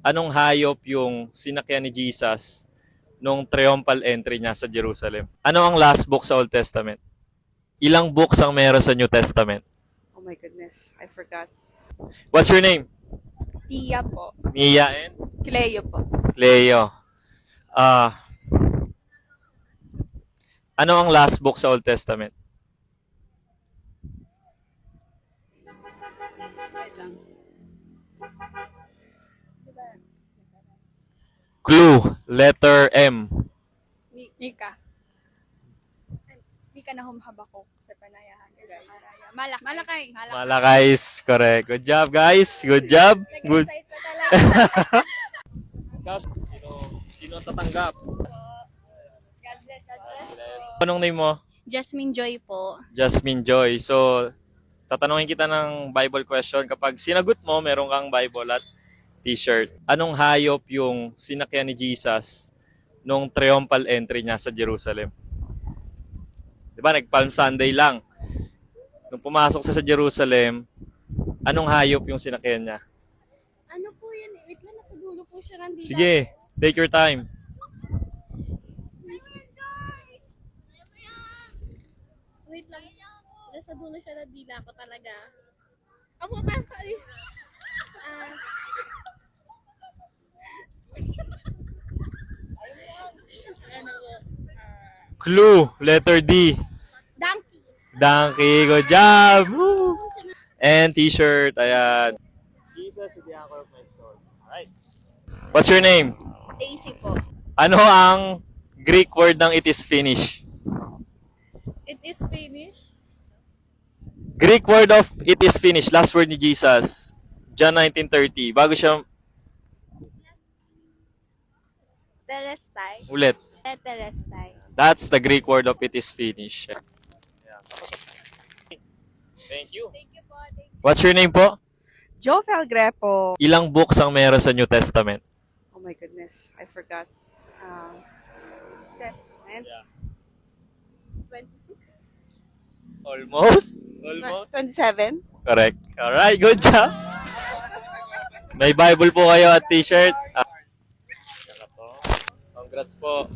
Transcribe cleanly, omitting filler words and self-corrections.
Anong hayop yung sinakyan ni Jesus nung triumphal entry niya sa Jerusalem? Ano ang last book sa Old Testament? Ilang books ang meron sa New Testament? Oh my goodness, I forgot. What's your name? Tia po. Mia and Cleo po. Leo. Ano ang last book sa Old Testament? Wait lang. Diba? Clue. Letter M. Mika. Mika na humhabakok sa panayahan. Malakay. Malakay is correct. Good job, guys. Good job. Good. Nag-excite pa talaga. Sino tatanggap? God bless. Anong name mo? Jasmine Joy po. Jasmine Joy. So, tatanungin kita ng Bible question. Kapag sinagot mo, meron kang Bible at t-shirt. Anong hayop yung sinakyan ni Jesus nung triumphal entry niya sa Jerusalem? Diba, nag-Palm Sunday lang. Nung pumasok siya sa Jerusalem, anong hayop yung sinakyan niya? Ano po yun? Wait lang, nasa dulo po siya nandito. Sige, take your time. Wait lang. Nasa dulo siya nandila ko talaga. Ako pa sa... ano po? Clue, letter D. Donkey. Donkey, good job! Woo! And t-shirt, ayan. Jesus is the anchor of my soul. Alright. What's your name? Daisy po. Ano ang Greek word ng it is finished? It is finished. Greek word of it is finished. Last word ni Jesus. John 19:30. Bago siya Telestai. ulit. Telestai. That's the Greek word of it is finished. Thank you. Thank you po. What's your name po? Jovel Grepo. Ilang books ang meron sa New Testament? Oh my goodness, I forgot. 10 and 26? Almost. Almost. 27? Correct. Alright, good job. May Bible po kayo at t-shirt. Congrats po.